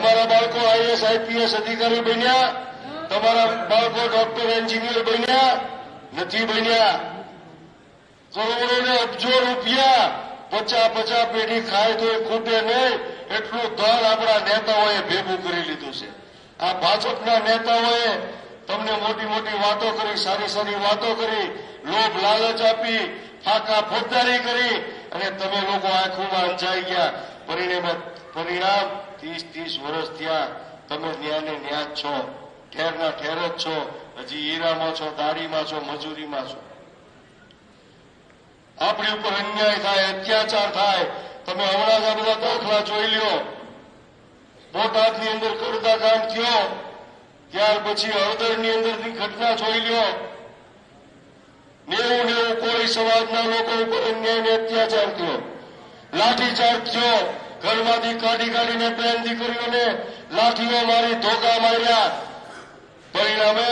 તમારા બાળકો IAS IPS અધિકારી બન્યા, તમારા બાળકો ડોક્ટર એન્જિનિયર બન્યા નથી બન્યા. કરોડો ને અબજો રૂપિયા 50 પેઢી ખાય તો ખૂટે નહીં એટલું ધન આપણા નેતાઓએ ભેગું કરી લીધું છે. આ ભાજપના નેતાઓએ તમને મોટી મોટી વાતો કરી, સારી સારી વાતો કરી, લોભ લાલચ આપી, ફાકા ફોજદારી કરી અને તમે લોકો આંખોમાં અંજાઈ ગયા. પરિણામ 30 વર્ષ થયા, તમે ન્યા ને ન્યા જ છો, ઠેરના ઠેર જ છો. હજી હીરામાં છો, દાડીમાં છો, મજૂરીમાં છો. આપણી ઉપર અન્યાય થાય, અત્યાચાર થાય. તમે હમણાં જ આ બધા દાખલા જોઈ લ્યો. બોટાદની અંદર કડદાકાંડ થયો, ત્યાર પછી હળદરની અંદરની ઘટના જોઈ લ્યો. 90 કોળી સમાજના લોકો ઉપર અન્યાય ને અત્યાચાર થયો, લાઠીચાર્જ થયો, ઘરમાંથી કાઢીને બેન દીકરીઓને લાઠીઓ મારી, ધોકા માર્યા. પરિણામે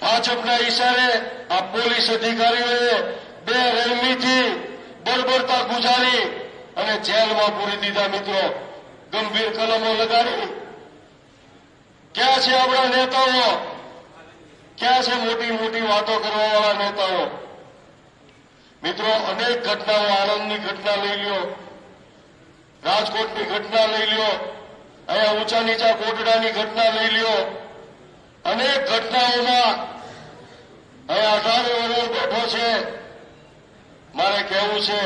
ભાજપના ઈશારે આ પોલીસ અધિકારીઓએ બેરહેમીથી બર્બરતા ગુજારી અને જેલમાં પૂરી દીધા. મિત્રો, ગંભીર કલમો લગાડી. ક્યાં છે આપણા નેતાઓ? ક્યાં છે મોટી મોટી વાતો કરવા વાળા નેતાઓ? મિત્રો, અનેક ઘટનાઓ, આણંદની ઘટના લઈ લ્યો, રાજકોટની ઘટના લઈ લ્યો, અહીંયા ઊંચા નીચા કોટડાની ઘટના લઈ લ્યો. અનેક ઘટનાઓમાં અહીંયા 18 વર્ષ બેઠો છે. મારે કહેવું છે,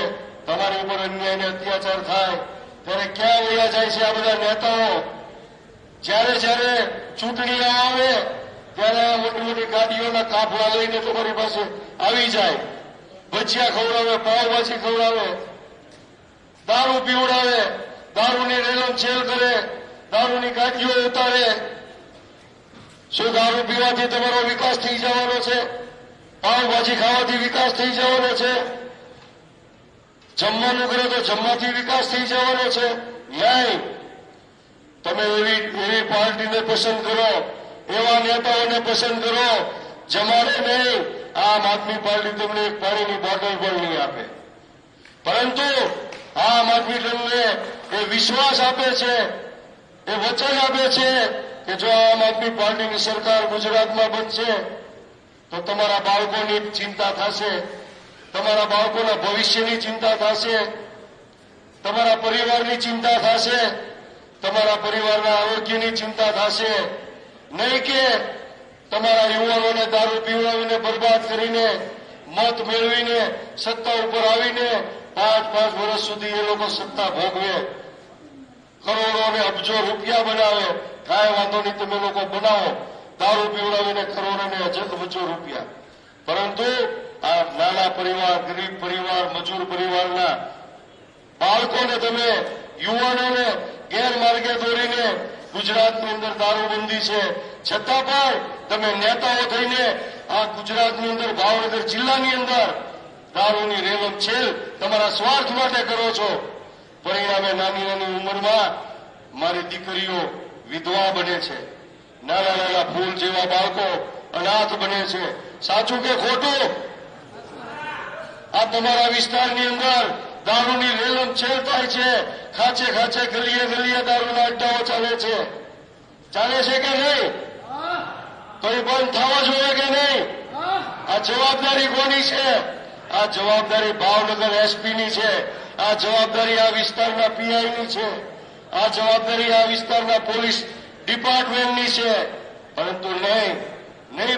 તમારી ઉપર અન્યાય અને અત્યાચાર થાય ત્યારે ક્યાં વયા જાય છે આ બધા નેતાઓ? જ્યારે ચૂંટણી આવે ત્યારે મોટી મોટી ગાડીઓના કાફલા લઈને તમારી પાસે આવી જાય, ભજીયા ખવડાવે, પાવભાજી ખવડાવે, દારૂ પીવડાવે, દારૂની રેલમ છેલ કરે, દારૂની ગાડીઓ ઉતારે. શું દારૂ પીવાથી તમારો વિકાસ થઈ જવાનો છે? પાવભાજી ખાવાથી વિકાસ થઈ જવાનો છે? જમવાનું કરે તો જમવાથી વિકાસ થઈ જવાનો છે? નહીં. તમે એવી પાર્ટીને પસંદ કરો, એવા નેતાઓને પસંદ કરો, જમાડે નહીં. આમ આદમી પાર્ટી તમને એક પાણીની બોટલ પણ નહીં આપે, પરંતુ આમ આદમી તમને એ વિશ્વાસ આપે છે, એ વચન આપે છે કે જો આમ આદમી પાર્ટીની સરકાર ગુજરાતમાં બનશે તો તમારા બાળકોની ચિંતા થશે, તમારા બાળકોના ભવિષ્યની ચિંતા થશે, તમારા પરિવારની ચિંતા થશે, તમારા પરિવારના આરોગ્યની ચિંતા થશે. નહીં કે તમારા યુવાનોને દારૂ પીવડાવીને બરબાદ કરીને, મત મેળવીને, સત્તા ઉપર આવીને 5 વર્ષ સુધી એ લોકો સત્તા ભોગવે, કરોડો અને અબજો રૂપિયા બનાવે. કાંઈ વાંધો નહીં, તમે લોકો બનાવો, દારૂ પીવડાવીને કરોડો અને અબજો રૂપિયા. પરંતુ આ નાના પરિવાર, ગરીબ પરિવાર, મજૂર પરિવારના બાળકોને તમે, યુવાનોને ગેરમાર્ગે દોરીને ગુજરાતની અંદર દારૂબંધી છે, છતાં પણ તમે નેતાઓ થઈને આ ગુજરાતની અંદર, ભાવનગર જિલ્લાની અંદર દારૂની રેલમ છેલ તમારા સ્વાર્થ માટે કરો છો. પરિણામે નાની નાની ઉંમરમાં મારી દીકરીઓ વિધવા બને છે, નાના નાના ફૂલ જેવા બાળકો અનાથ બને છે. સાચું કે ખોટું? આ તમારા વિસ્તારની અંદર દારૂની રેલમ છેલ થાય છે, ખાચે ખાચે, ગલીએ ગલીએ દારૂના અડ્ડાઓ ચાલે છે. ચાલે છે કે નહીં? તો એ બંધ થવા જોઈએ કે નહીં? આ જવાબદારી કોની છે? આ જવાબદારી ભાવનગર એસપીની છે, આ જવાબદારી આ વિસ્તારના પીઆઈની છે, આ જવાબદારી આ વિસ્તારના પોલીસ ડિપાર્ટમેન્ટની છે. પરંતુ નહીં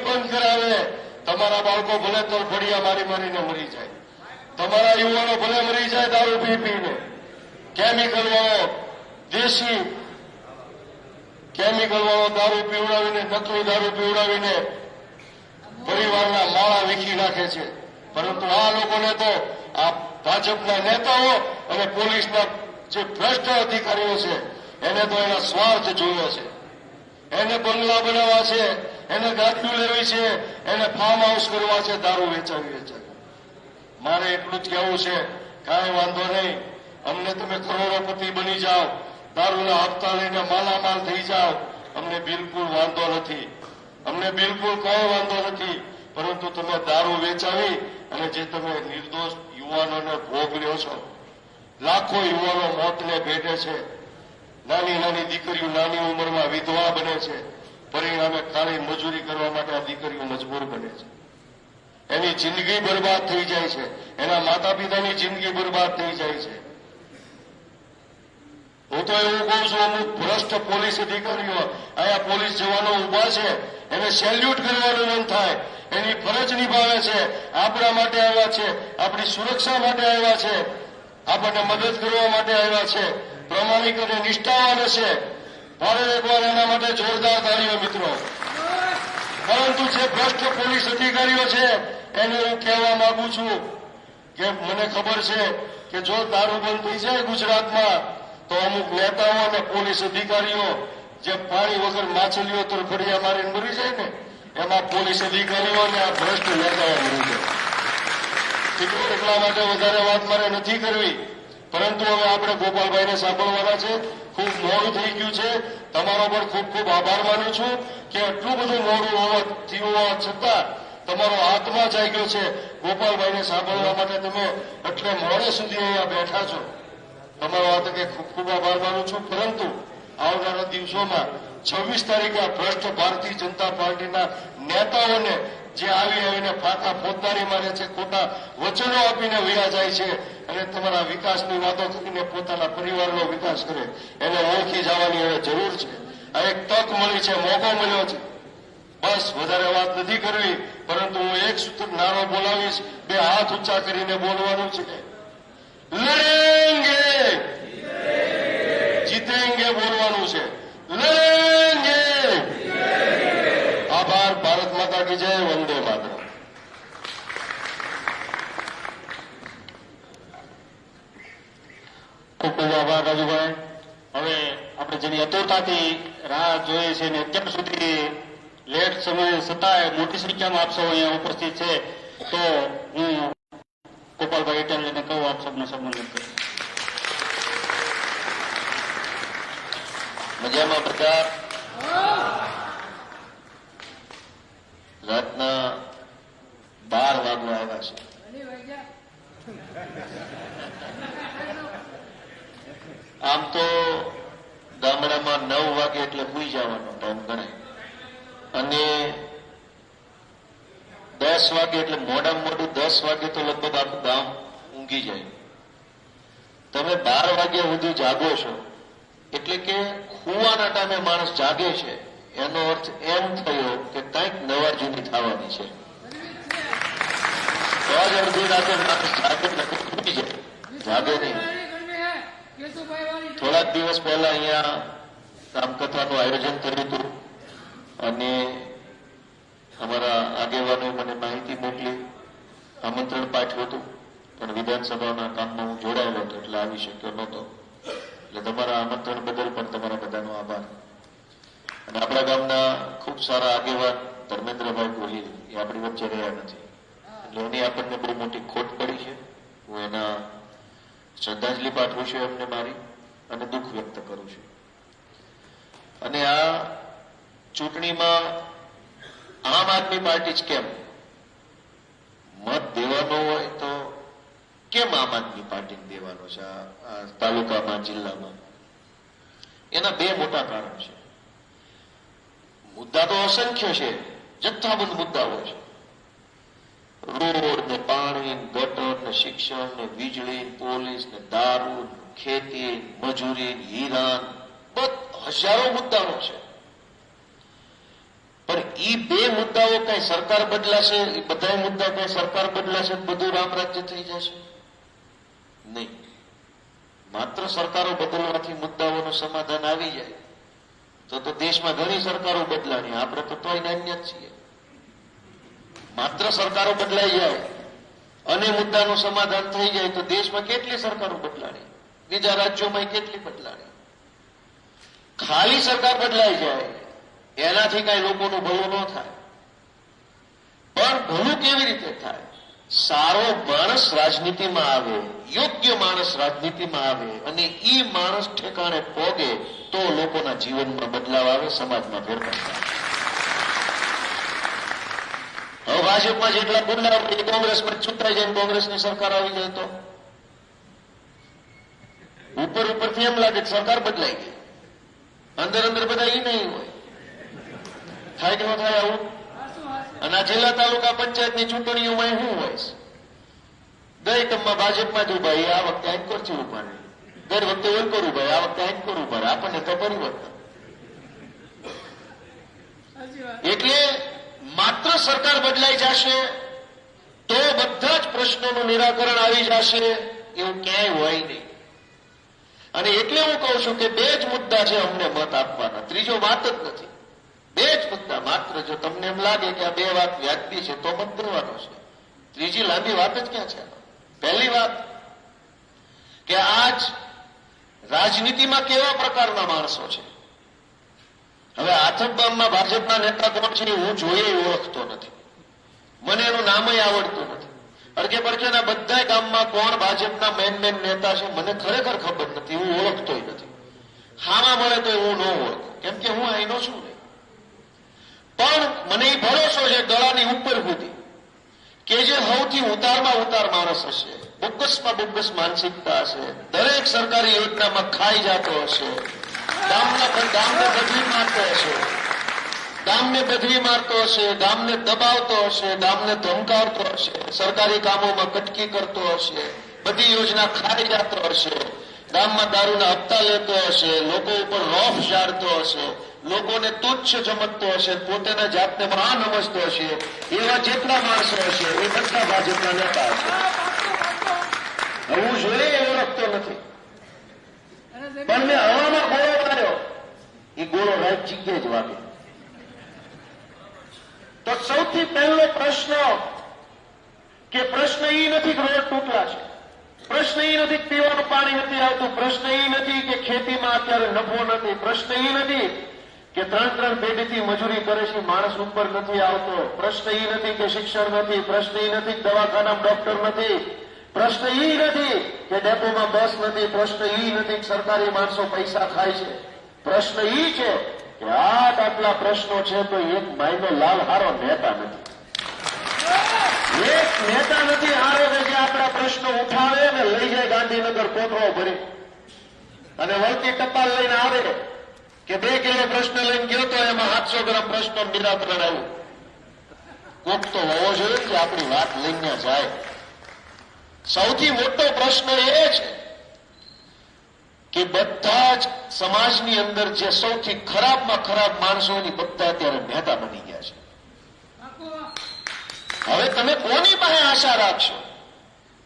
બંધ કરાવે. તમારા બાળકો ભલે તરફડિયા મારીને મરી જાય, તમારા યુવાનો ભલે મરી જાય દારૂ પીને, કેમિકલ વાળો, દેશી કેમિકલ વાળો દારૂ પીવડાવીને, નકલી દારૂ પીવડાવીને પરિવારના માળા વીખી નાખે છે. પરંતુ આ લોકોને તો આ ભાજપના નેતાઓ અને પોલીસના જે ભ્રષ્ટ અધિકારીઓ છે એને તો એના સ્વાર્થ જોયો છે, એને બંગલા બનાવવા છે, એને ગાડીઓ લેવી છે, એને ફાર્મ હાઉસ કરવા છે, દારૂ વેચાવી. મારે એટલું જ કહેવું છે, કાંઈ વાંધો નહીં, અમને તમે કરોડોપતિ બની જાઓ, દારૂના હપ્તા લઈને માલામાલ થઈ જાઓ, અમને બિલકુલ વાંધો નથી, અમને બિલકુલ કઈ વાંધો નથી. પરંતુ તમે દારૂ વેચાવી અને જે તમે નિર્દોષ યુવાનોને ભોગ લ્યો છો, લાખો યુવાનો મોતને ભેટે છે, નાની નાની દીકરીઓ નાની ઉંમરમાં વિધવા બને છે. પરિણામે કાળી મજૂરી કરવા માટે આ દીકરીઓ મજબૂર બને છે. એની જિંદગી બરબાદ થઈ જાય છે. એના માતા પિતાની જિંદગી બરબાદ થઈ જાય છે. હું તો એવું કહું છું, અમુક ભ્રષ્ટ પોલીસ અધિકારીઓ અહીંયા પોલીસ જવાનો ઉભા છે, એને સેલ્યુટ કરવાનું મન થાય. એની ફરજ નિભાવે છે, આપણા માટે આવ્યા છે, આપણી સુરક્ષા માટે આવ્યા છે, આપણને મદદ કરવા માટે આવ્યા છે, પ્રામાણિક અને નિષ્ઠાવાન છે. ફરી એકવાર એના માટે જોરદાર તાળીઓ મિત્રો. પરંતુ જે ભ્રષ્ટ પોલીસ અધિકારીઓ છે એને હું કહેવા માંગુ છું કે મને ખબર છે કે જો દારૂ બંધ થઈ જાય ગુજરાતમાં તો અમુક નેતાઓ અને પોલીસ અધિકારીઓ જે પાણી વગર માછલીઓ તરફડિયા મારીને મરી જાય ને, એમાં પોલીસ અધિકારીઓ અને આ ભ્રષ્ટ નેતાઓ મરી જાય. એટલા માટે વધારે વાત મારે નથી કરવી, પરંતુ હવે આપણે ગોપાલભાઈને સાંભળવાના છે. ખૂબ મોડું થઈ ગયું છે. તમારો પણ ખૂબ ખૂબ આભાર માનું છું કે આટલું બધું મોડું હોવા છતાં તમારો આત્મા જાગ્યો છે. ગોપાલભાઈને સાંભળવા માટે તમે એટલે મોડે સુધી અહીંયા બેઠા છો. તમારો આ તકે ખૂબ ખૂબ આભાર માનું છું. પરંતુ આવનારા દિવસોમાં 26 તારીખે આ ભ્રષ્ટ ભારતીય જનતા પાર્ટીના નેતાઓને જે આવીને ફાંકા ફોજદારી મારે છે, ખોટા વચનો આપીને વયા જાય છે અને તમારા વિકાસની વાતો કરીને પોતાના પરિવારનો વિકાસ કરે, એને ઓળખી જવાની હવે જરૂર છે. આ એક તક મળી છે, મોકો મળ્યો છે. બસ વધારે વાત નથી કરવી, પરંતુ હું એક સૂત્ર નારો બોલાવીશ, બે હાથ ઊંચા કરીને બોલવાનું છે. લડેંગે જીતેંગે બોલવાનું છે. લડેંગે. આભાર. ભારત માતા કી જય. વંદે માતરમ. ખૂબ ખૂબ આભાર રાજુભાઈ. હવે આપણે જેની અતુરતાથી રાહ જોઈએ છે અને અત્યાર સુધી લેટ સમય છતાંય મોટી સંખ્યામાં આપ સૌ અહીંયા ઉપસ્થિત છે, તો હું ગોપાલભાઈ ઇટાલિયાને કહું આપ સૌને સંબોધન કરું. મજામાં બધા? રાતના 12 વાગવા આવ્યા છે. આમ તો ગામડામાં 9 વાગે એટલે સુઈ જવાનો ટાઈમ ગણાય અને 10 વાગે એટલે મોડામાં મોડું 10 વાગે તો લગભગ આખું ગામ ઊંઘી જાય. તમે 12 વાગ્યા સુધી જાગો છો એટલે કે સુવાના ટાઈમે માણસ જાગે છે, એનો અર્થ એમ થયો કે કંઈક નવા જૂની થવાની છે. તો જ અડધી રાતે માણસ જાગે નથી, જાગે નહીં. થોડાક દિવસ પહેલા અહીંયા રામકથાનું આયોજન કર્યું હતું અને અમારા આગેવાનોએ મને માહિતી મોકલી, આમંત્રણ પાઠવ્યું હતું, પણ વિધાનસભાના કામમાં હું જોડાયેલો હતો એટલે આવી શક્યો નહોતો. એટલે તમારા આમંત્રણ બદલ પણ તમારા બધાનો આભાર. અને આપણા ગામના ખૂબ સારા આગેવાન ધર્મેન્દ્રભાઈ ગોહિલ એ આપણી વચ્ચે રહ્યા નથી, એટલે એની આપણને બહુ મોટી ખોટ પડી છે. હું એના શ્રદ્ધાંજલિ પાઠવું છું એમને મારી, અને દુઃખ વ્યક્ત કરું છું. અને આ ચૂંટણીમાં આમ આદમી પાર્ટી જ કેમ મત દેવાનો હોય તો કેમ આમ આદમી પાર્ટીને દેવાનો છે આ તાલુકામાં, જિલ્લામાં? એના બે મોટા કારણ છે. મુદ્દા તો અસંખ્ય છે, જથ્થાબંધ મુદ્દાઓ છે. રોડ ને પાણી, ગટર ને શિક્ષણ ને વીજળી, પોલીસ ને દારૂ, ખેતી, મજૂરી, હિરાન, હજારો મુદ્દાઓ છે. પણ ઈ બે મુદ્દાઓ કઈ સરકાર બદલાશે, એ બધા મુદ્દા કઈ સરકાર બદલાશે બધું રામ રાજ્ય થઈ જશે? નહીં. માત્ર સરકારો બદલવાથી મુદ્દાઓનું સમાધાન આવી જાય તો દેશમાં ઘણી સરકારો બદલાણી, આપણે તો તોય નાન્ય જ છીએ. માત્ર સરકારો બદલાઈ જાય અને મુદ્દાનું સમાધાન થઈ જાય તો દેશમાં કેટલી સરકારો બદલાણી, બીજા રાજ્યોમાં કેટલી બદલાણી. ખાલી સરકાર બદલાઈ જાય એનાથી કઈ લોકોનું ભલું ન થાય. પણ ભલું કેવી રીતે થાય? સારો માણસ રાજનીતિમાં આવે, યોગ્ય માણસ રાજનીતિમાં આવે અને ઈ માણસ ઠેકાણે પોગે તો લોકોના જીવનમાં બદલાવ આવે, સમાજમાં ફેરફાર થાય. હવે ભાજપમાં જેટલા ગુંડા કોંગ્રેસમાં છૂટાઈ જાય, કોંગ્રેસની સરકાર આવી જાય તો ઉપર ઉપરથી એમ લાગે કે સરકાર બદલાઈ ગઈ. અંદર અંદર બધા ઈ નહીં હોય. થાય કે ન થાય આવું? અને આ જિલ્લા તાલુકા પંચાયતની ચૂંટણીઓમાં શું હોય છે? ગઈ ટર્મમાં ભાજપમાં જ ઉભા, આ વખતે આંકોરથી ઉભા નહીં. દર વખતે ઓલકોર ઉભા, આ વખતે આંકોર ઉભા. આપણને તો પરિવર્તન. એટલે માત્ર સરકાર બદલાઈ જશે તો બધા જ પ્રશ્નોનું નિરાકરણ આવી જશે એવું ક્યાંય હોય નહીં. અને એટલે હું કહું છું કે બે જ મુદ્દા છે અમને મત આપવાના, ત્રીજો વાત જ નથી. બે જ મુદ્દા માત્ર. જો તમને એમ લાગે કે આ બે વાત વ્યાજબી છે તો મત દેવાનો છે. ત્રીજી લાંબી વાત જ ક્યાં છે? પહેલી વાત કે આજ રાજનીતિમાં કેવા પ્રકારના માણસો છે. હવે આથમગામમાં ભાજપના નેતા કોણ છે હું જોઈએ ઓળખતો નથી, મને એનું નામ આવડતું નથી. અડકે પડકેના બધા ગામમાં કોણ ભાજપના મેન નેતા છે મને ખરેખર ખબર નથી, હું ઓળખતો નથી. હામાં મળે તો હું ન ઓળખું, કેમ કે હું અહીંનો છું નહીં. પણ મને એ ભરોસો છે ગળાની ઉપર સુધી કે જે સૌથી ઉતારમાં ઉતાર માણસ હશે, બોગસમાં બોગસ માનસિકતા હશે, દરેક સરકારી યોજનામાં ખાઈ જતો હશે, ગામને બદલી મારતો હશે, ગામને બદલી મારતો હશે, ગામને દબાવતો હશે, ગામને ધમકાવતો હશે, સરકારી કામોમાં કટકી કરતો હશે, બધી યોજના ખાઈ જતો હશે, ગામમાં દારૂના હપ્તા લેતો હશે, લોકો ઉપર રોફ ઝાડતો હશે, લોકોને તુચ્છ સમજતો હશે, પોતાના જાતને મહાન સમજતો હશે, એવા જેટલા માણસો હશે એ બધા ભાજપના નેતા હશે. હું જોઈએ ઓળખતો નથી, પણ મેં હવામાં ગોળો માર્યો, એ ગોળો રાઈટ જગ્યાએ જ વાગે. તો સૌથી પહેલો પ્રશ્ન કે પ્રશ્ન એ નથી કે રોડ તૂટલા છે, પ્રશ્ન એ નથી કે પીવાનું પાણી નથી આવતું, પ્રશ્ન એ નથી કે ખેતીમાં અત્યારે નફો નથી, પ્રશ્ન એ નથી કે ત્રણ પેઢીથી મજૂરી કરે છે માણસ ઉપર નથી આવતો, પ્રશ્ન એ નથી કે શિક્ષણ નથી, પ્રશ્ન એ નથી કે દવાખાનામાં ડોક્ટર નથી, પ્રશ્ન એ નથી કે ડેપોમાં બસ નથી, પ્રશ્ન એ નથી કે સરકારી માણસો પૈસા ખાય છે. પ્રશ્ન એ છે કે આટલા પ્રશ્નો છે તો એક માયનો લાલ હારો નેતા નથી, એક નેતા નથી હારો કે જે આપણા પ્રશ્નો ઉઠાવે અને લઈ જાય ગાંધીનગર કોથળો ભરી અને વળતી ટપાલ લઈને આવે કે 2 કિલો પ્રશ્ન લઈને ગયો તો એમાં 700 ગ્રામ પ્રશ્નો નિરાકરણ આવ્યું. કોક તો હોવો જોઈએ કે આપણી વાત લઈને જાય. સૌથી મોટો પ્રશ્ન એ છે કે બધા જ સમાજની અંદર જે સૌથી ખરાબમાં ખરાબ માણસો એની બધા અત્યારે નેતા બની ગયા છે. હવે તમે કોની પાસે આશા રાખશો?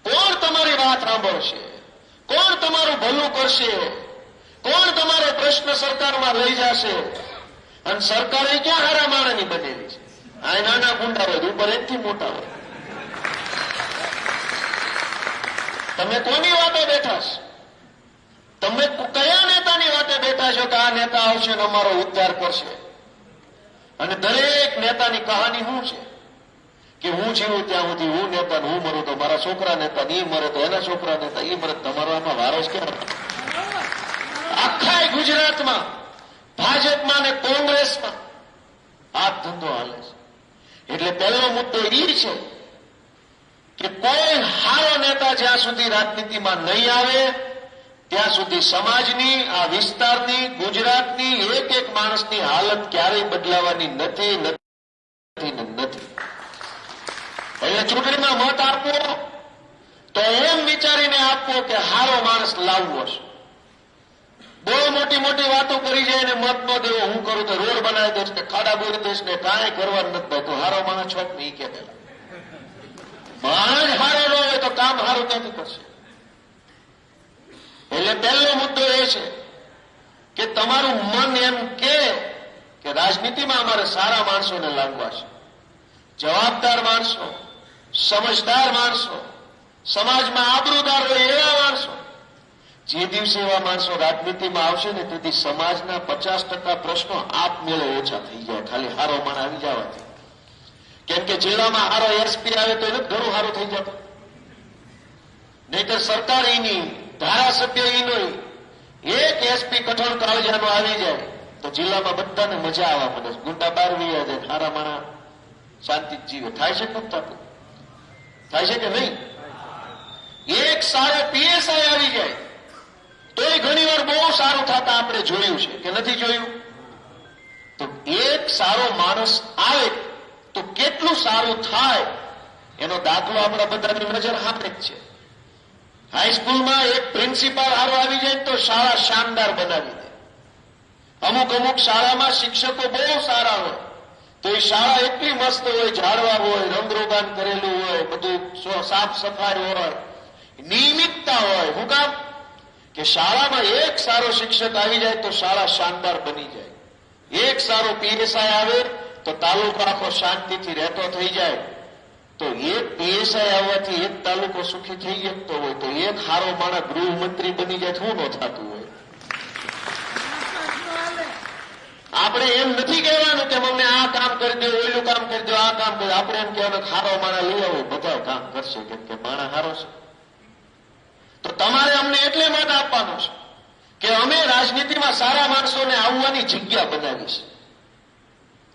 કોણ તમારી વાત સાંભળશે? કોણ તમારું ભલું કરશે? કોણ તમારો પ્રશ્ન સરકારમાં લઈ જશે? અને સરકારે ક્યાં હારા માણસની બનેલી છે? આ નાના ગુંડા હોય, ઉપર એનથી મોટા હોય. તમે કોની વાતે બેઠા છો? તમે કયા નેતાની વાતે બેઠા છો કે આ નેતા આવશે ને અમારો ઉદ્ધાર કરશે? અને દરેક નેતાની કહાની શું છે કે હું જીવું ત્યાં સુધી હું નેતા, હું મરું તો મારા છોકરા નેતા, એ મરે તો એના છોકરા નેતા, એ મરે તમારો આમાં વારો જ કેમ? આખા ગુજરાતમાં ભાજપમાં ને કોંગ્રેસમાં આ ધંધો હાલે છે. એટલે પહેલો મુદ્દો એ છે કે કોઈ હારો નેતા જ્યાં સુધી રાજનીતિમાં નહીં આવે ત્યાં સુધી સમાજની, આ વિસ્તારની, ગુજરાતની એક એક માણસની હાલત ક્યારેય બદલાવાની નથી. એટલે ચૂંટણીમાં મત આપવો તો એમ વિચારીને આપવો કે હારો માણસ લાવવો છે. બહુ મોટી મોટી વાતો કરી જાય ને મત ન દેવો, હું કરું તો રોડ બનાવી દઈશ ને ખાડા બોરી દઈશ ને કાંઈ કરવાનું નથી ભાઈ, તો હારો માણસ છોક ને ઈ કે પેલા માણસ હારો ન હોય તો કામ હારું ક્યાંથી કરશે? એટલે પહેલો મુદ્દો એ છે કે તમારું મન એમ કે રાજનીતિમાં અમારે સારા માણસોને લાવવા છે, જવાબદાર માણસો, સમજદાર માણસો, સમાજમાં આબરૂદાર હોય એવા માણસો. જે દિવસે એવા માણસો રાજનીતિમાં આવશે ને તેથી સમાજના 50% પ્રશ્નો આપમેળે ઓછા થઈ જાય, ખાલી હારો માણ આવી જવાથી. કેમ કે જિલ્લામાં હારો એસપી આવે તો એને ઘણું સારું થઈ જતું. નહીતર સરકાર એની, ધારાસભ્ય એનો, એક એસપી કઠોળ કાળજાનો આવી જાય તો જિલ્લામાં બધાને મજા આવવા મળે, ગુંડા બહાર વયા જાય, હારા માણા શાંતિ જીવે. થાય છે કે થતું? થાય છે કે નહીં? એક સારો પીએસઆઈ આવી જાય તોય ઘણીવાર બહુ સારું થતા આપણે જોયું છે કે નથી જોયું? તો એક સારો માણસ આવે તો કેટલું સારું થાય એનો દાખલો આપણા બધાની નજર સામે જ છે. હાઈસ્કૂલમાં એક પ્રિન્સિપાલ હારો આવી જાય તો શાળા શાનદાર બનાવી દે. અમુક અમુક શાળામાં શિક્ષકો બહુ સારા હોય તો એ શાળા એટલી મસ્ત હોય, ઝાડવા હોય, રંગરોગાન કરેલું હોય, બધું સાફ સફાઈ હોય, નિયમિતતા હોય. શું કામ? કે શાળામાં એક સારો શિક્ષક આવી જાય તો શાળા શાનદાર બની જાય. એક સારો પીએસઆઈ આવે તો તાલુકો આખો શાંતિથી રહેતો થઈ જાય. તો એક પીએસઆઈ આવવાથી એક તાલુકો સુખી થઈ શકતો હોય તો એક સારો માણસ ગૃહમંત્રી બની જાય શું ન થતું હોય? આપણે એમ નથી કહેવાનું કે અમને આ કામ કરી દો, ઓલું કામ કરી દો, આ કામ કરી દો. આપણે એમ કહેવાનું સારો માણસ લઈ આવો, બધા કામ કરશે કેમ કે માણસ સારો છે. તો તમારે અમને એટલે મત આપવાનું છે કે અમે રાજનીતિમાં સારા માણસોને આવવાની જગ્યા બનાવી છે.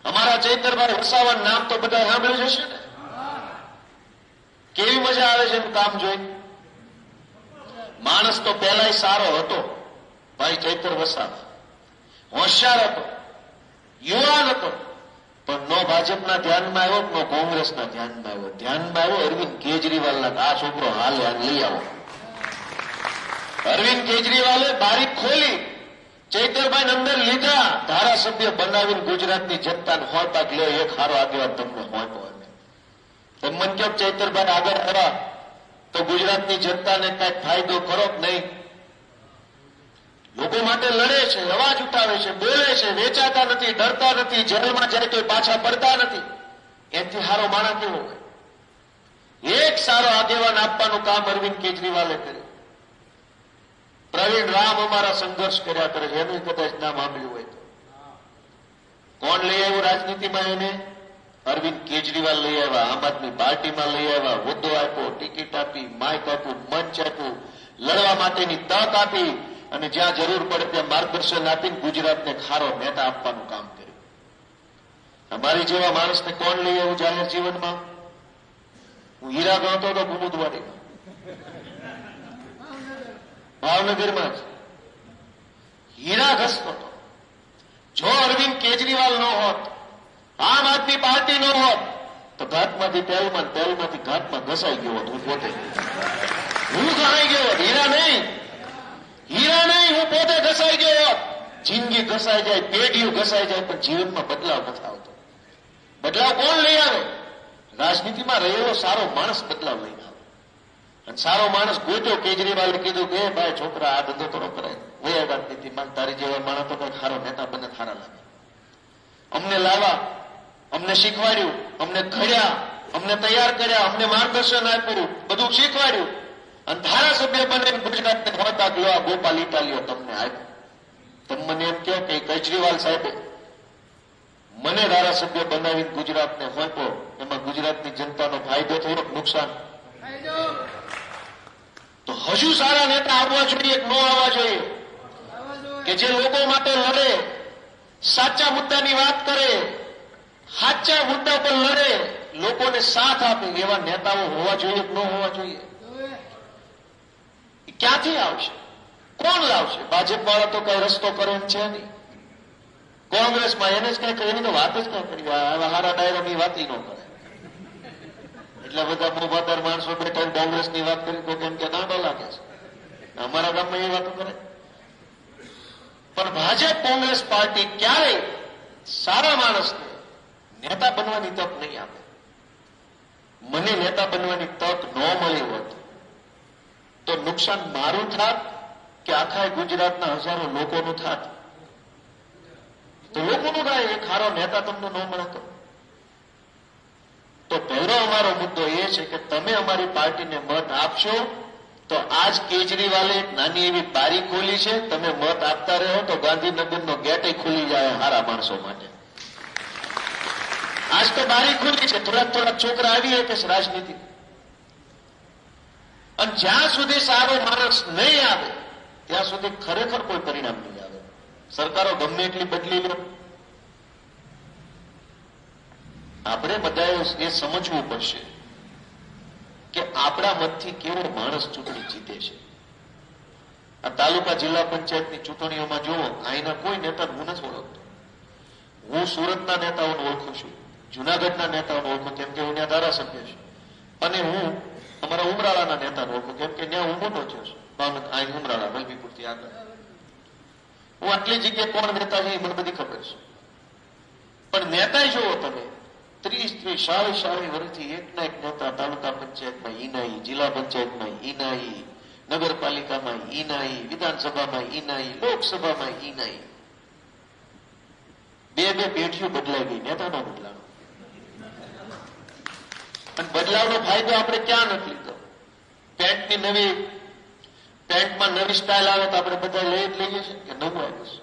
અમારા ચૈતરભાઈ વસાવાનું નામ તો બધા સાંભળ્યું જ હશે ને? કેવી મજા આવે છે એનું કામ જોઈ. માણસ તો પહેલાય સારો હતો ભાઈ ચૈતર વસાવા. હોશિયાર હતો, યુવાન હતો, પણ નો ભાજપના ધ્યાનમાં આવ્યો, નો કોંગ્રેસના ધ્યાનમાં આવ્યો. ધ્યાનમાં આવ્યો અરવિંદ કેજરીવાલના. આ છોકરો હાલે આ લઈ આવો. અરવિંદ કેજરીવાલે બારી ખોલી, ચૈતરભાઈ અંદર લીધા, ધારાસભ્ય બનાવીને ગુજરાતની જનતાને હોતા લે એક હારો આગેવાન તમને હોતો. તમે મને કહો ચૈતરભાઈ આગળ આવ્યા તો ગુજરાતની જનતાને કઈક ફાયદો ખરો કે નહીં? લોકો માટે લડે છે, અવાજ ઉઠાવે છે, બોલે છે, વેચાતા નથી, ડરતા નથી, જેલમાં જાય તો પાછા પડતા નથી. એથી સારો માણસ કેવો હોય? એક સારો આગેવાન આપવાનું કામ અરવિંદ કેજરીવાલે કર્યું. પ્રવીણ રામ અમારા સંઘર્ષ કર્યા કરે છે, એનું કદાચ નામ સાંભળ્યું હોય તો. કોણ લઈ આવ્યું રાજનીતિમાં એને? અરવિંદ કેજરીવાલ લઈ આવ્યા. આમ આદમી પાર્ટીમાં લઈ આવ્યા, હોદ્દો આપ્યો, ટિકિટ આપી, માઇક આપ્યું, મંચ આપ્યું, લડવા માટેની તક આપી અને જ્યાં જરૂર પડે ત્યાં માર્ગદર્શન આપીને ગુજરાતને ખારો નેતા આપવાનું કામ કર્યું. અમારી જેવા માણસને કોણ લઈ આવ્યું જાહેર જીવનમાં? હું હીરા ગણતો હતો ગુમુદવાડીમાં, ભાવનગરમાં જ હીરા ઘસતો હતો. જો અરવિંદ કેજરીવાલ ન હોત, આમ આદમી પાર્ટી ન હોત તો ઘાતમાંથી પહેલમાંથી ઘાતમાં ઘસાઈ ગયો હોત. હું પોતે ઘસાઈ ગયો હોત. હીરા નહીં, હું પોતે ઘસાઈ ગયો હોત. જિંદગી ઘસાઈ જાય, પેઢીઓ ઘસાઈ જાય, પણ જીવનમાં બદલાવ નથી આવતો. બદલાવ કોણ લઈ આવે? રાજનીતિમાં રહેલો સારો માણસ બદલાવ લઈને આવે. અને સારો માણસ ગોત્યો. કેજરીવાલે કીધું કે ભાઈ છોકરા આ ધંધો થોડો કરાય, વયા રાજનીતિમાં તારી જેવા માણસ તો કઈ સારો નેતા બને, સારા લાગે. અમને લાવ્યા, અમને શીખવાડ્યું, અમને ઘડ્યા, અમને તૈયાર કર્યા, અમને માર્ગદર્શન આપ્યું, બધું શીખવાડ્યું અને ધારાસભ્ય બને ગુજરાતને હોતા ગયો. આ ગોપાલ ઇટાલીઓ તમને આપ્યું. તમે મને એમ કહો કે કેજરીવાલ સાહેબે મને ધારાસભ્ય બનાવીને ગુજરાતને હોતો, એમાં ગુજરાતની જનતાનો ફાયદો થયો, નુકસાન? તો હજુ સારા નેતા આવવા જોઈએ કે ન આવવા જોઈએ? કે જે લોકો માટે લડે, સાચા મુદ્દાની વાત કરે, સાચા મુદ્દા પર લડે, લોકોને સાથ આપે, એવા નેતાઓ હોવા જોઈએ કે ન હોવા જોઈએ? ક્યાંથી આવશે? કોણ લાવશે? ભાજપ વાળા તો કઈ રસ્તો કરે એમ છે નહીં. કોંગ્રેસમાં એને જ કઈ એની તો વાત જ કઈ કરી, હારા ડાયરાની વાત ન કરે. એટલે બધા મોભાદાર માણસો બેઠા કોંગ્રેસની વાત કરી તો કેમ કે નાડો લાગે છે. અમારા ગામમાં એ વાતો કરે. પણ ભાજપ કોંગ્રેસ પાર્ટી ક્યારેય સારા માણસને નેતા બનવાની તક નહીં આપે. મને નેતા બનવાની તક ન મળી હોત તો નુકસાન મારું થાત કે આખા ગુજરાતના હજારો લોકોનું થાત? તો લોકોનું થાય એક સારો નેતા તમને ન મળે તો પહેલો અમારો મુદ્દો એ છે કે તમે અમારી પાર્ટીને મત આપશો તો આજ કેજરીવાલે એક નાની એવી બારી ખોલી છે, તમે મત આપતા રહો તો ગાંધીનગરનો ગેટ ખુલી જાય સારા માણસો માટે. આજ તો બારી ખુલી છે, થોડાક છોકરા આવી શકે છે રાજનીતિ. અને જ્યાં સુધી સારો માણસ નહીં આવે ત્યાં સુધી ખરેખર કોઈ પરિણામ નહીં આવે. સરકારો ગમે એટલી બદલી લો, આપણે બધાએ એ સમજવું પડશે કે આપણા મતથી કેવો માણસ ચૂંટણી જીતે છે. આ તાલુકા જિલ્લા પંચાયતની ચૂંટણીઓમાં જુઓ, અહીંના કોઈ નેતા હું નથી ઓળખતો. હું સુરતના નેતાઓને ઓળખું છું, જુનાગઢના નેતાઓને ઓળખું કેમ કે હું ત્યાં ધારાસભ્ય છું, અને હું અમારા ઉમરાળાના નેતાને ઓળખું કેમ કે ત્યાં હું મોટો થયો છું. અહીં ઉમરાળા વલભીપુરથી આગળ હું આટલી જગ્યાએ કોણ નેતા છે એ મને બધી ખબર છે. પણ નેતા જુઓ તમે, 30-40 વર્ષથી એકના એક નેતા તાલુકા પંચાયતમાં ઈનાઈ, જિલ્લા પંચાયતમાં ઈનાઈ, નગરપાલિકામાં ઈનાઈ, વિધાનસભામાં ઈનાઈ, લોકસભામાં ઈનાઈ. બે પેઢીઓ બદલાઈ ગઈ, નેતા નો બદલાનો. અને બદલાવનો ફાયદો આપણે ક્યાં નથી લીધો? પેન્ટમાં નવી સ્ટાઇલ આવે તો આપણે બધા લઈ જ લઈએ છીએ કે નવું આવ્યું છે.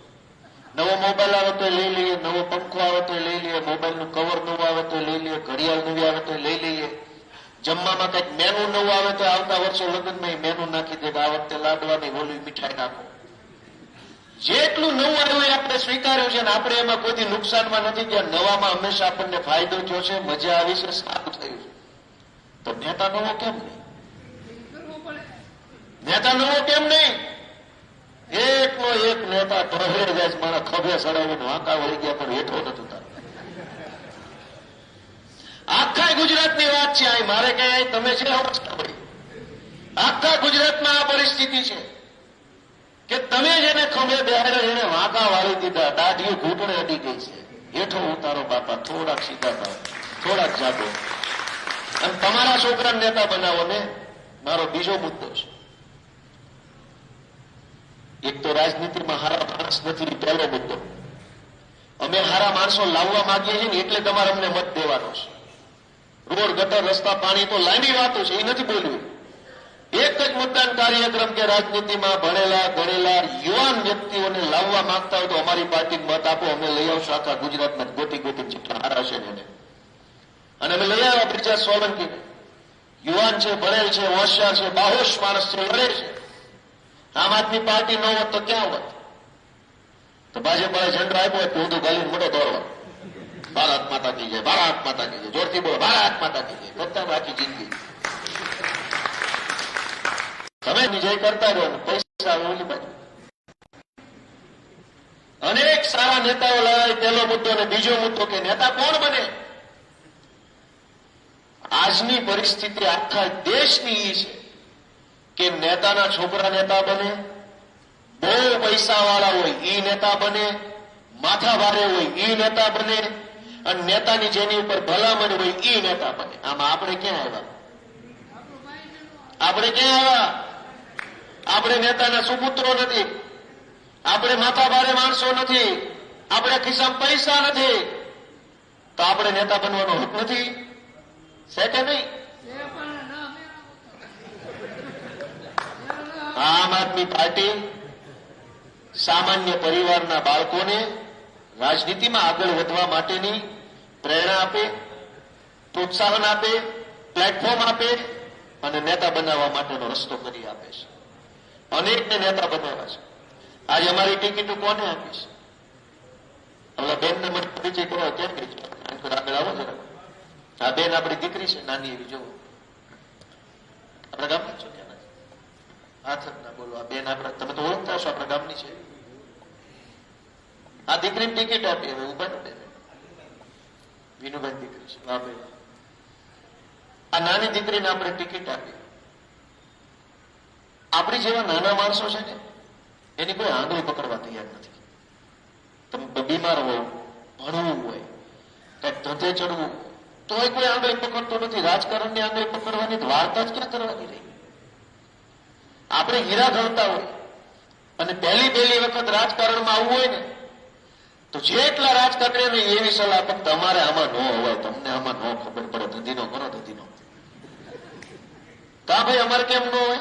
નવો મોબાઈલ આવે તો લઈ લઈએ, નવો પંખો આવે તો લઈ લઈએ, મોબાઈલનું કવર નવું આવે તો લઈ લઈએ, ઘડિયાળ નવી આવે તો લઈ લઈએ. જમવામાં કઈક મેનુ નવું આવે તો આવતા વર્ષે લગ્નમાં મેનુ નાખી દે કે આ વખતે લાડવાની ઓલી મીઠાઈ નાખો. જેટલું નવું આવ્યું એ આપણે સ્વીકાર્યું છે, અને આપણે એમાં કોઈ નુકસાનમાં નથી ગયા. નવામાં હંમેશા આપણને ફાયદો થયો છે, મજા આવી છે, સારું થયું છે. તો નેતા નવો કેમ નહીં? નેતા નવો કેમ નહીં? એકનો એક નેતા ઢહેર જાય, મારા ખભે સડાવીને વાંકા વળી ગયા પણ હેઠો નથી ઉતારતો. આખા ગુજરાતની વાત છે. આ મારે કઈ તમે છે આખા ગુજરાતમાં આ પરિસ્થિતિ છે કે તમે જેને ખભે બેહાડ્યા એને વાંકા વાળી દીધા, દાઢીઓ ઘૂંટણે અડી ગઈ છે. હેઠો ઉતારો બાપા, થોડાક સીધા થાવ, થોડાક જાગો, અને તમારા છોકરાને નેતા બનાવો ને. મારો બીજો મુદ્દો છે, એક તો રાજનીતિમાં હારા માણસ નથી, પહેલો મુદ્દો. અમે હારા માણસો લાવવા માંગીએ છીએ ને એટલે તમારે અમને મત દેવાનો છે. રોડ, ગટર, રસ્તા, પાણી તો લાંબી વાતો છે, એ નથી બોલવું. એક જ મતદાન કાર્યક્રમ કે રાજનીતિમાં ભણેલા ગણેલા યુવાન વ્યક્તિઓને લાવવા માંગતા હોય તો અમારી પાર્ટીને મત આપો, અમે લઈ આવશું આખા ગુજરાતમાં ગોતી જેટલા હારા છે એને. અને અમે લઈ આવ્યા બ્રિજેશ સોલંકીને. યુવાન છે, ભણેલ છે, હોશિયાર છે, બાહોશ માણસ છે, લડે છે. આમ આદમી પાર્ટી ન હોત તો ક્યાં હોત? તો ભાજપ વાળા ઝંડો આપ્યો હોય ઊંધું ગાલીને મોટો દોડવા, ભારત માતા કી જય, ભારત માતા કી જય, જોરથી બોલો ભારત માતા કી જય. કરતા આખી જિંદગી તમે વિજય કરતા રહો, પૈસા ઓલી બાજુ. અનેક સારા નેતાઓ લાવે, પહેલો મુદ્દો. અને બીજો મુદ્દો કે નેતા કોણ બને? આજની પરિસ્થિતિ આખા દેશની એ છે કે નેતાના છોકરા નેતા બને, બહુ પૈસા વાળા હોય ઈ નેતા બને, માથા ભારે હોય ઈ નેતા બને, અને નેતાની જેની ઉપર ભલામણ હોય ઈ નેતા બને. આમાં આપણે ક્યાં આવ્યા? આપણે ક્યાં આવ્યા? આપણે નેતાના સુપુત્રો નથી, આપણે માથા ભારે માણસો નથી, આપણે ખિસ્સામાં પૈસા નથી, તો આપણે નેતા બનવાનો હક નથી છે કે નહીં? આમ આદમી પાર્ટી સામાન્ય પરિવારના બાળકોને રાજનીતિમાં આગળ વધવા માટેની પ્રેરણા આપે, પ્રોત્સાહન આપે, પ્લેટફોર્મ આપે અને નેતા બનાવવા માટેનો રસ્તો કરી આપે છે. અનેકને નેતા બનાવ્યા છે. આજે અમારી ટિકિટો કોને આપી છે? હવે બેનને મને પરિચય કરવા કેમ ગઈ છે? આગળ આવો જરા. આ બેન આપણી દીકરી છે, નાની એવી. જોવો, આપણા ગામની છો? હાથ જ ના બોલો. આ બેન આપણા, તમે તો ઓળખતા હશો, આપણા ગામની છે. આ દીકરીને ટિકિટ આપી. હવે ઉભા ને બેન, વિનુભાઈ દીકરી છે. વાહ ભાઈ, આ નાની દીકરીને આપણે ટિકિટ આપી. આપણી જેવા નાના માણસો છે ને, એની કોઈ આંગળી પકડવા તૈયાર નથી. તમે બીમાર હોય, ભણવું હોય, કઈક ધંધે ચડવું, તોય કોઈ આંગળી પકડતો નથી. રાજકારણની આંગળી પકડવાની વાર્તા જ ક્યાં કરવાની રહી? આપણે હીરા ગણતા હોય અને પહેલી વખત રાજકારણમાં આવવું હોય ને, તો જેટલા રાજકારણીઓને એવી સલાહ પણ તમારે આમાં ન હોય, તમને આમાં ન ખબર પડે, ધંધીનો કરો, ધંધીનો. કા ભાઈ અમારે કેમ ન હોય?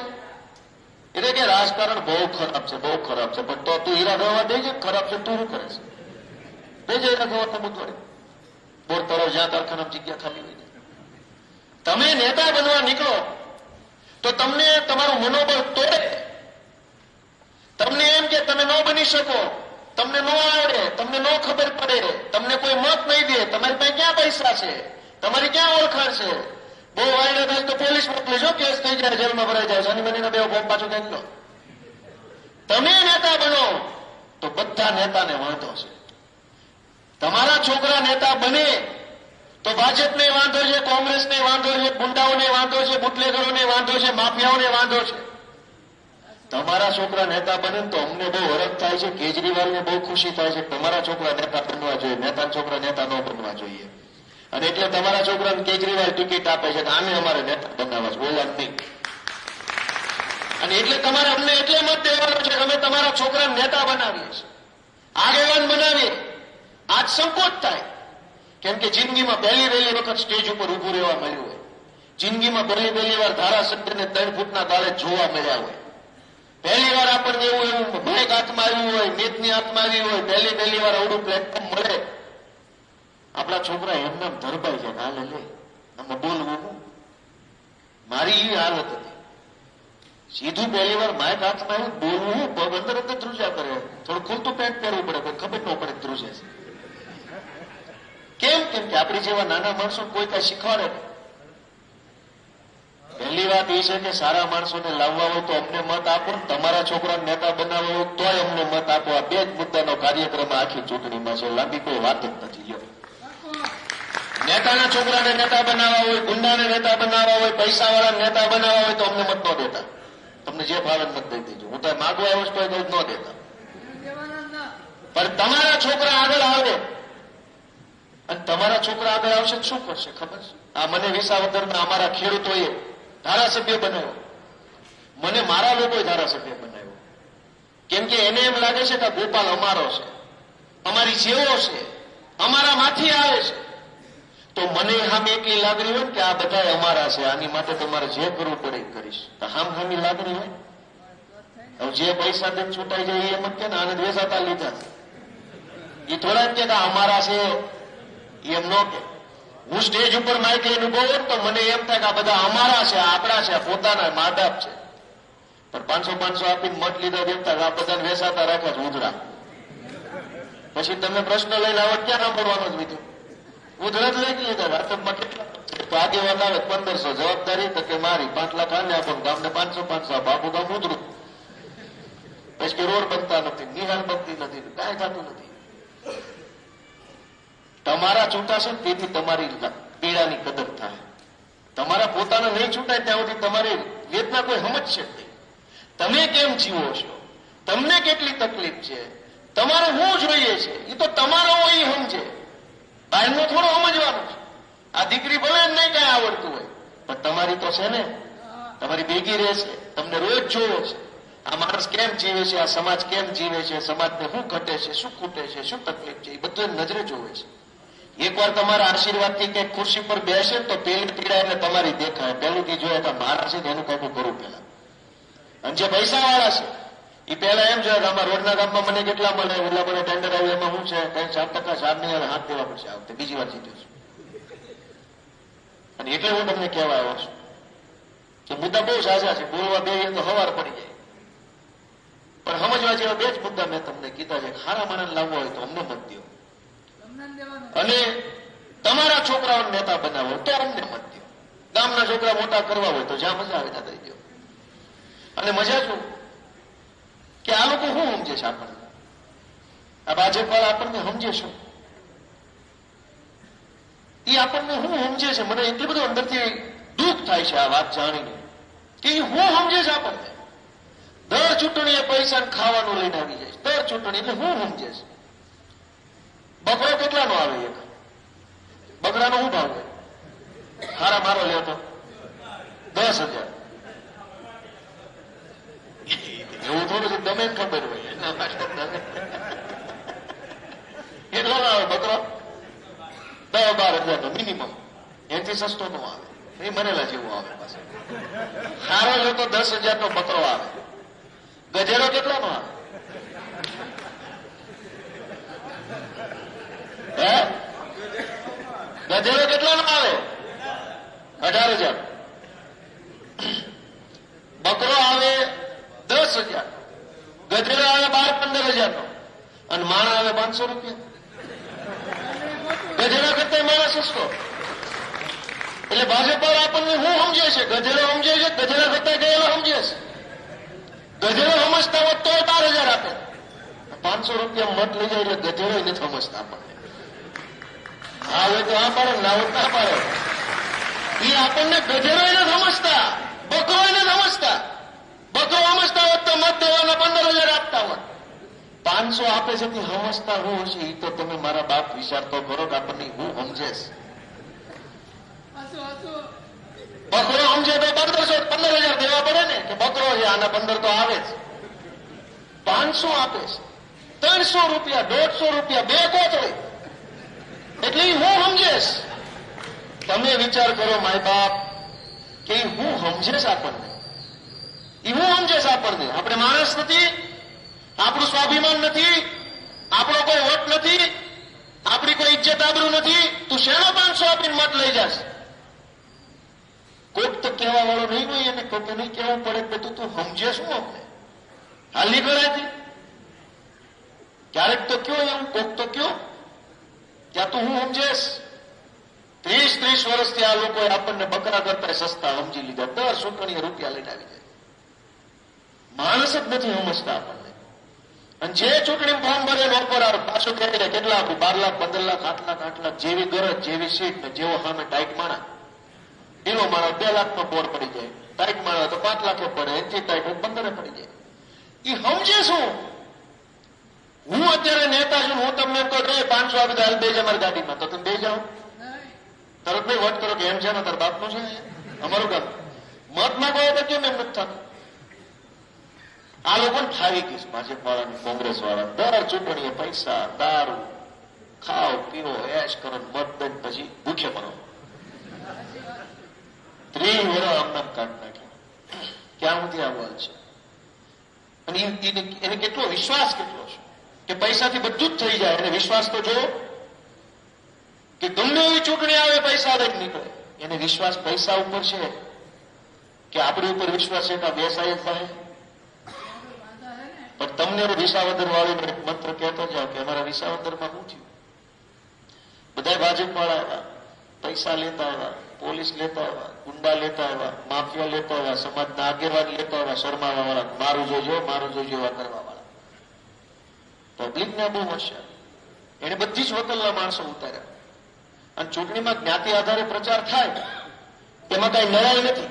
એટલે કે રાજકારણ બહુ ખરાબ છે, બહુ ખરાબ છે. પણ તો તું હીરા ગણવા દે છે, ખરાબ છે તું શું કરે છે? દેજે હીરા ગણવા તમે તોડે બોર તળાવ જ્યાં કારખાના જગ્યા ખાલી હોય. તમે નેતા બનવા નીકળો તો તમને તમારું મનોબળ તોડે. તમને એમ કે તમે ન બની શકો, તમને ન આવડે, તમને ન ખબર પડે, તમને કોઈ મત નહીં દે, તમારી પાસે ક્યાં પૈસા છે, તમારી ક્યાં ઓળખાણ છે? બહુ વાયડે થાય તો પોલીસ મોકલીશો, કેસ થઈ જાય, જેલમાં ભરાઈ જાય, શનિ મહિના 2 ફોર્મ પાછું ખેંચી લો. તમે નેતા બનો તો બધા નેતાને વાંધો છે. તમારા છોકરા નેતા બને તો ભાજપને વાંધો છે, કોંગ્રેસને વાંધો છે, ગુંડાઓને વાંધો છે, બુટલેગરોને વાંધો છે, માફિયાઓને વાંધો છે. તમારા છોકરા નેતા બને તો અમને બહુ હરખ થાય છે, કેજરીવાલને બહુ ખુશી થાય છે. તમારા છોકરા નેતા બનવા જોઈએ, નેતાના છોકરા નેતા ન બનવા જોઈએ. અને એટલે તમારા છોકરાને કેજરીવાલ ટિકિટ આપે છે કે આને અમારે નેતા બનાવવા છે, ઓલા નહીં. અને એટલે તમારે અમને એટલે મત દેવાનો છે કે અમે તમારા છોકરાને નેતા બનાવીએ છીએ, આગેવાન બનાવીએ. આજ સંકોચ થાય, કેમ કે જિંદગીમાં પહેલી વખત સ્ટેજ ઉપર ઉભું રહેવા મળ્યું હોય, જિંદગીમાં પહેલી વાર ધારાસભ્યને 3 ફૂટના તાળે જોવા મળ્યા હોય, પહેલી વાર આપણને એવું માઇક હાથમાં આવ્યું હોય, નેતની હાથમાં આવી હોય, પહેલી વાર અવડું પ્લેટફોર્મ મળે. આપણા છોકરા એમને ધરબાઈ છે, હાલે લે આમાં બોલવું. મારી એ હાલત હતી, સીધું પહેલી વાર માઇક હાથમાં આવ્યું, બોલવું, પગ અંદર ધ્રુજા કરે, થોડું ખુલતું પેન્ટ પહેરવું પડે, કોઈ ખબર ન પડે ધ્રુજે છે. કેમ કે આપણી જેવા નાના માણસો કોઈ કઈ શીખવાડે નહીં. પહેલી વાત એ છે કે સારા માણસોને લાવવા હોય તો અમને મત આપો, તમારા છોકરાને નેતા બનાવવા હોય તોય અમને મત આપો. આ 2 જ મુદ્દાનો કાર્યક્રમ આખી ચૂંટણીમાં છે, લાંબી કોઈ વાત જ નથી. લ્યો, નેતાના છોકરાને નેતા બનાવવા હોય, ગુંડાને નેતા બનાવવા હોય, પૈસાવાળાને નેતા બનાવવા હોય તો અમને મત ન દેતા. તમને જે ભાવે મત દઈ દેજો, હું તો માગવા આવ્યો તો ન દેતા. પણ તમારા છોકરા આગળ આવે અને તમારા છોકરા આગળ આવશે શું કરશે ખબર છે? આ મને વિસાવદરના અમારા ખેડૂતોએ ધારાસભ્ય બનાવ્યો, મને મારા લોકોએ ધારાસભ્ય બનાવ્યો. કેમ કે એને એમ લાગે છે કે ગોપાલ અમારો છે, અમારી જેવો છે, અમારા માંથી આવે છે. તો મને હામે એટલી લાગણી હોય કે આ બધા અમારા છે, આની માટે તમારે જે કરવું પડે એ કરીશ. તો હામી લાગણી હોય. હવે જે પૈસા દઈને છૂટાઈ જાય એ એમ જ કે આને વેચાતા લીધા છે, એ થોડા જ કે અમારા છે એમ ન કે. હું સ્ટેજ ઉપર માઇક લઈને ઉભો હોઉં તો મને એમ થાય કે આ બધા અમારા છે, આપણા છે, પોતાના મા બાપ છે. પણ 500 આપીને મત લીધા દેતા આ બધાને વેસાતા રાખે છે ઉધડા. પછી તમે પ્રશ્ન લઈને આવો ક્યાં સાંભળવાનો જ વિધું? ઉધડા જ લઈ લીધા. વાસ્તવમાં કેટલા તો આગેવાન આવે 1500, જવાબદારી તો કે મારી 5 લાખ આને આપો, ગામને 500 બાપુ ગામ ઉધડું. પછી કે રોડ બનતા નથી, નિહાળ બનતી નથી, કાંઈ થતું નથી. તમારા ચૂંટાશે તેથી તમારી પીડાની કદર થાય. તમારા પોતાના નહીં છૂટાય ત્યાં સુધી તમારી વેદના કોઈ સમજશે જ નહીં. તમે કેમ જીવો છો, તમને કેટલી તકલીફ છે, તમારે શું જોઈએ છે, એ તો તમારો હોય એ સમજે. બહારનું થોડું સમજવાનું છે. આ દીકરી ભલે નહીં કઈ આવડતું હોય પણ તમારી તો છે ને, તમારી ભેગી રહેશે, તમને રોજ જોવો છે. આ માણસ કેમ જીવે છે, આ સમાજ કેમ જીવે છે, સમાજને શું ઘટે છે, શું ખૂટે છે, શું તકલીફ છે, એ બધું નજરે જોવે છે. એકવાર તમારા આશીર્વાદથી કઈક ખુરશી પર બેસે તો પેલી પીડા એટલે તમારી દેખાય. પેલું થી જોઈએ તો મારા છે એનું કઈક કરવું પેલા. અને જે પૈસા વાળા છે એ પેલા એમ જોઈએ કે આમાં રોડના ગામમાં મને કેટલા મળે, એટલા મને ટેન્ડર આવ્યું, એમાં શું છે, કઈ 7% સાર નહીં આવે, હાથ દેવા પડશે. આ વખતે બીજી વાર જીત્યો છું. અને એટલે હું તમને કહેવા આવ્યો છું કે મુદ્દા બહુ સાચા છે, બોલવા બે તો હવાર પડી જાય. પણ સમજવા જેવા 2 જ મુદ્દા મેં તમને કીધા છે. ખારા માણસ લાવવા હોય તો અમને મત દો, અને તમારા છોકરાઓને નેતા બનાવો તો અમને મત દો. ગામના છોકરા મોટા કરવા હોય તો જ્યાં મજા આવે ત્યાં દઈ દો. અને મજા શું કે આ લોકો શું સમજે છે આપણને, આ ભાજપ વાળા આપણને સમજે શું, એ આપણને શું સમજે છે? મને એટલું બધું અંદરથી દુઃખ થાય છે આ વાત જાણીને કે એ શું સમજે છે આપણને. દર ચૂંટણીએ પૈસા ખાવાનું લઈને આવી જાય છે, દર ચૂંટણી. એટલે શું સમજે છે? બકરો કેટલાનો આવે? એક બકરાનો શું ભાવ હોય? હારા મારો લ્યો તો 10,000. એવું થોડું છે, ગમે ખબર હોય એના માટે કેટલો આવે બકરો? 10-12 હજાર મિનિમમ. એથી સસ્તો નો આવે, એ મરેલા જેવું આવે. પાસે હારો લ્યો તો 10,000 નો બકરો આવે. ગજેરો કેટલાનો આવે? ગધેડો કેટલાનો આવે? 18,000. બકરો આવે 10,000, ગધેડો આવે 12-15,000 નો, અને માણા આવે 500 રૂપિયા. ગધેડા કરતા માણસ સસ્તો. એટલે ભાજપ વાળા આપણને શું સમજે છે? ગધેડો સમજે છે, ગધેડા કરતા ગયેલા સમજે છે. ગધેડો સમજતા હોત તો 12,000 15,000 આપે. 500 રૂપિયા મત લઈ જાય એટલે ગધેડો નથી સમજતા આપણને. હા હોય તો આ પાડે, ના હોય ના પાડે. એ આપણને ગધેડો નથી સમજતા, બકરો નથી સમજતા. બકરો સમજતા હોત તો મત દેવાના 15,000 આપતા હોત. 500 આપે છે તે સમજતા હું હશે એ તો તમે મારા બાપ વિચાર તો કરો કે આપણને હું સમજેશ. બકરો સમજે તો 15,000 દેવા પડે ને કે બકરો છે આના 15 તો આવે જ. 500 આપે છે, 300 રૂપિયા, 150 રૂપિયા, 2 કોથળી, એટલે ઈ હું સમજેશ. તમે વિચાર કરો માય બાપ કે ઈ હું સમજેશ આપણને. ઈ હું સમજેશ આપણને. આપણે માણસ નથી, આપણું સ્વાભિમાન નથી, આપણો કોઈ વટ નથી, આપણી કોઈ ઇજ્જત આબરૂ નથી. તું શેનો 500 આપીને મત લઈ જાશ? કોક તો કહેવા વાળો નહીં હોય એને કોકે નહીં કહેવું પડે કે તું સમજે શું અમને હાલી ગણાતી. ક્યારેક તો કયો એવું, કોક તો કયો ત્યાં તું હું સમજેશ. 30 વર્ષથી આ લોકોએ આપણને બકરા કરતા સસ્તા સમજી લીધા. દર ચૂંટણીએ રૂપિયા લઈને આવી જાય. માણસ જ નથી સમજતા આપણને. અને જે ચૂંટણી ફોર્મ ભરે ઓફર આવે પાછું કહી દે કેટલા આપું, 12 લાખ, 15 લાખ, 8 લાખ, જેવી ગરજ, જેવી સીટ ને જેવો સામે ટાઈટ માણા. ઢીલો માણસ 2 લાખનો બોર પડી જાય, ટાઈટ માણસ તો 5 લાખે પડે, એથી ટાઈટ 15 પડી જાય. એ સમજે શું? હું અત્યારે નેતા છું, હું તમને એમ કહું 500 આપી દો, હાલ બેજ અમારી ગાડીમાં, તો તમે બે જાઓ. તરત નહીં વટ કરો કે એમ છે ને તાર બાપનું છે અમારું કામ. મત માંગો તો કેમ એમ નથી થતું? આ લોકોને ખાવી ગઈ છે ભાજપ વાળા, કોંગ્રેસ વાળા. દર ચૂંટણીએ પૈસા, દારૂ, ખાઓ પીવો, એશ કરો, મત દઈને પછી ભૂખે મરો. 30 વર્ષ આમનામ કાઢ નાખ્યા. ક્યાં સુધી આવવા છે? અને એને કેટલો વિશ્વાસ કેટલો છે કે પૈસાથી બધું જ થઈ જાય. એને વિશ્વાસ તો જો કે ગમે એવી ચૂંટણી આવે પૈસા દઈ નીકળે. એને વિશ્વાસ પૈસા ઉપર છે કે આપણી ઉપર વિશ્વાસ છે કે બેસાય જ થાય. પણ તમને વિસાવદર વાળીને એક મંત્ર કહેતો જાઓ કે અમારા વિસાવદરમાં શું થયું? બધા ભાજપ વાળા આવ્યા, પૈસા લેતા આવ્યા, પોલીસ લેતા આવ્યા, ગુંડા લેતા આવ્યા, માફિયા લેતા આવ્યા, સમાજના આગેવાન લેતા આવ્યા, શરમાવા વાળા, મારું જોજો એવા કરવા વાળા. પબ્લિકને બહુ હોશિયાર. એને બધી જ વકલના માણસો ઉતાર્યા. અને ચૂંટણીમાં જ્ઞાતિ આધારે પ્રચાર થાય એમાં કઈ લડાઈ નથી.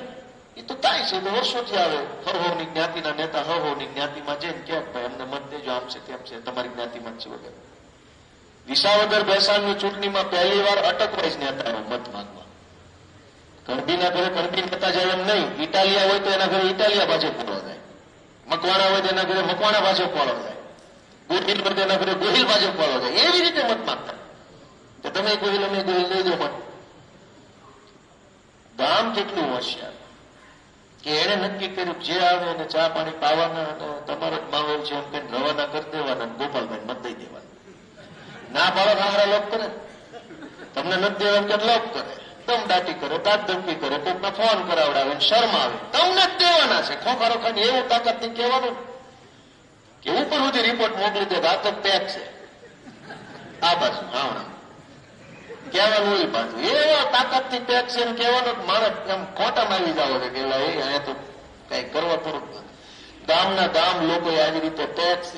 એ તો થાય છે, વર્ષોથી આવે. હરહોરની જ્ઞાતિના નેતા હરહોરની જ્ઞાતિમાં જઈને કે ભાઈ અમને મત દેજો, આમ છે તેમ છે, તમારી જ્ઞાતિમાં જ છે વગેરે. વિસાવદર ભેસાણની ચૂંટણીમાં પહેલી વાર અટકવાઈસ નેતા મત માંગવા. કડબીના ઘરે કડબી નેતા જાય એમ નહીં. ઇટાલિયા હોય તો એના ઘરે ઇટાલિયા ભાજપ વાળો જાય, મકવાણા હોય તો એના ઘરે મકવાણા ભાજપ વાળો જાય, ગોહિલ હોય તો એના ઘરે ગોહિલ ભાજપ વાળો જાય. એવી રીતે મત માંગતા કે તમે ગોહિલ અમે ગોહિલ લઈ દો મત. ગામ કેટલું હોશિયાર કે એને નક્કી કર્યું જે આવે એને ચા પાણી પાવાના અને તમારો જ માહોલ છે એમ કઈ રવાના કરી દેવાના, ગોપાલભાઈ મત દઈ દેવાના. ના પાડો સારા લોક કરે, તમને નથી દેવા કે લોક કરે, દમ દાટી કરે, તાક ધમકી કરે, કોઈકના ફોન કરાવડાવે, શર્મ આવે, તમને જ દેવાના છે. ખોખારો ખાને એવું તાકાત થી કહેવાનું કે ઉપર સુધી રિપોર્ટ મોકલી દે આ તો પેક છે આ બાજુ હા કહેવાનું ઓલી બાજુ. એવા તાકાત થી પેક છે એમ કહેવાનું મારે એમ ખોટામાં આવી જાવ છે કે અહીંયા તો કઈ કરવા થોડુંક. ગામના ગામ લોકો આવી રીતે ટેક્સ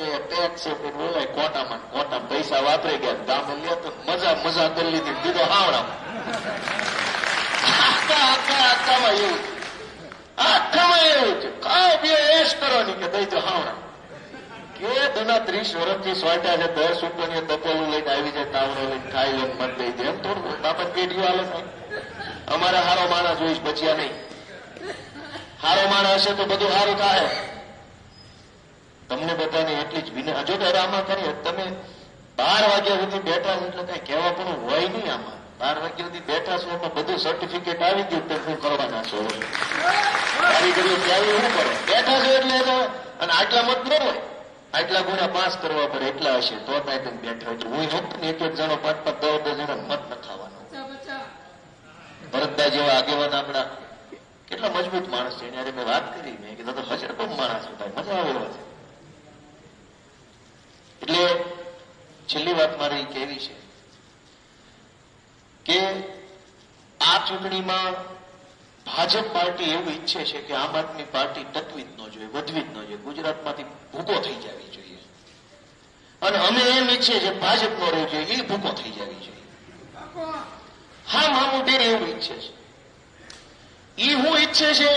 છે બોલાય ખોટામાં પૈસા વાપરી ગયા. ગામે લે તો મજા કરી લીધી, દીધો હાવડા. આખામાં એવું છે ખાઓ પીઓ એશ કરવાની કે દઈ તો હાવડા. કે તેના 30 વર્ષથી સોટા છે, 10 ચૂંટણીએ તપેલું લઈને આવી જાય, તાવડો લઈને ખાઈ લઈને મત દઈ દે. એમ થોડું બાપા પેઢીઓ હાલે થાય. અમારે હારો માણસ જોઈશ બચ્યા નહીં. હારો માણસ હશે તો બધું સારું થાય. તમને બધાને એટલી જ વિનંતી. જો કે આમાં કરીએ તમે 12 વાગ્યા સુધી બેઠા છો એટલે કઈ કહેવા પણ હોય નહીં. આમાં 12 વાગ્યા સુધી બેઠા છો એમાં બધું સર્ટિફિકેટ આવી ગયું તો શું કરવાના છો? કારીગરીઓ ત્યાં શું કરો? બેઠા છો એટલે અને આટલા મત ન હોય, આટલા ગુણા પાસ કરવા પડે એટલા હશે તો થાય તમે બેઠા હોય. હું હોત ને એક જણો 5-5, 10 જણા મત ન ખાવાનો. ભરતભાઈ જેવા આગેવાન આપણા કેટલા મજબૂત માણસ છે. એને મેં વાત કરી, મેં કીધું તો હજાર બહુ માણસ હતા, મજા આવે એવા છે. એટલે છેલ્લી વાત મારે એ કહેવી છે કે આ ચૂંટણીમાં ભાજપ પાર્ટી એવું ઈચ્છે છે કે આમ આદમી પાર્ટી ટકવી જ ન જોઈએ, વધવી જ ન જોઈએ, ગુજરાતમાંથી ભૂકો થઈ જવી જોઈએ. અને અમે એમ ઈચ્છીએ છીએ ભાજપ નો રહેવું જોઈએ, એ ભૂકો થઈ જવી જોઈએ. હા મામું બે એવું ઈચ્છે છે. એ હું ઈચ્છે છે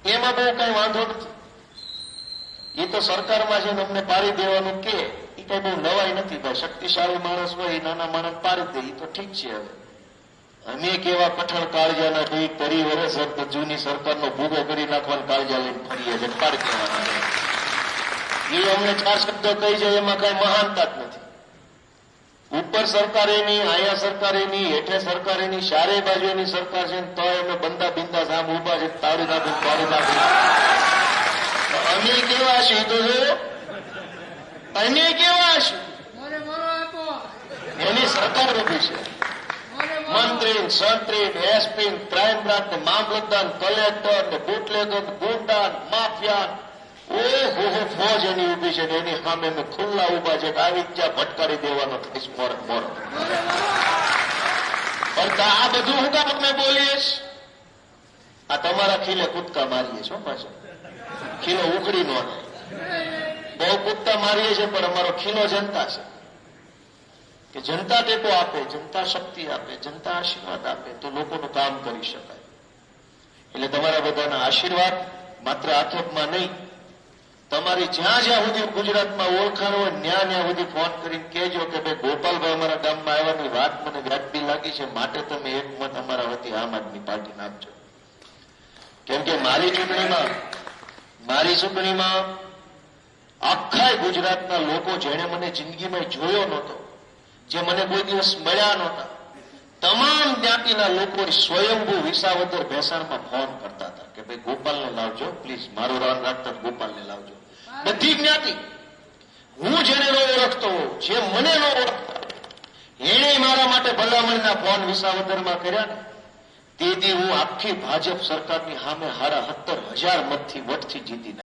એમાં બહુ કઈ વાંધો નથી. એ તો સરકારમાં છે ને અમને પાડી દેવાનું કે એ કઈ બહુ નવાઈ નથી ભાઈ. શક્તિશાળી માણસ હોય એ નાના માણસ પાડી દે એ તો ઠીક છે. હવે અમે કેવા કઠણ કાળજાના કોઈ 30 વર્ષ જૂની સરકારનો ભૂગો કરી નાખવાનો કાળજા લઈને ફરીએ છીએ, પાડી દેવાના. એ અમને 4 શબ્દો કહી જાય એમાં કઈ મહાનતા જ નથી. ઉપર સરકારેની, આયા સરકારેની, હેઠે સરકારેની, ચારે બાજુ એની સરકાર છે ને તો અમે બંદા બિંદા સામ ઉભા છે, તાળી નાખું પાડી નાખું. અમે કેવા છીએ તો જો, અમે કેવા છીએ એની સરકાર ઉભી છે. મંત્રી, સંત્રી, એસપી, ક્રાઇમ બ્રાન્ચ, મામલતદાર, કલેક્ટર, બુટલેગર, ગુંડા, માફિયા, ઓહો ફોજ એની ઉભી છે. એની સામે અમે ખુલ્લા ઉભા છે કે આવી જ્યાં ભટકારી દેવાનો થઈશ મોર. પણ આ બધું હું કામ અમે બોલીએ? આ તમારા ખીલે કૂદકા મારીએ છો પાછા. ખીલો ઉખડી નો થાય. બહુ કૂદકા મારીએ છીએ પણ અમારો ખીલો જનતા છે કે જનતા ટેકો આપે, જનતા શક્તિ આપે, જનતા આશીર્વાદ આપે તો લોકોનું કામ કરી શકાય. એટલે તમારા બધાના આશીર્વાદ માત્ર આથોકમાં નહીં, તમારી જ્યાં જ્યાં સુધી ગુજરાતમાં ઓળખાણ હોય ત્યાં સુધી ફોન કરીને કહેજો કે ભાઈ ગોપાલભાઈ અમારા ગામમાં આવવાની વાત મને વ્યાજબી લાગી છે, માટે તમે એક મત અમારા વતી આમ આદમી પાર્ટીને આપજો. કેમ કે મારી ચૂંટણીમાં આખા ગુજરાતના લોકો જેણે મને જિંદગીમાં જોયો નહોતો, જે મને કોઈ દિવસ મળ્યા નહોતા, તમામ જ્ઞાતિના લોકો સ્વયંભૂ વિસાવદર ભેસાણમાં ફોન કરતા હતા કે ભાઈ ગોપાલને લાવજો પ્લીઝ, મારું રાન રાખતા ગોપાલને લાવજો. બધી જ્ઞાતિ, હું જેને ન ઓળખતો હોઉં, જે મને ન ઓળખતા, એને મારા માટે ભલામણના ફોન વિસાવદરમાં કર્યા ને તેથી હું આખી ભાજપ સરકારની સામે 17,500 મતથી વટથી જીતી.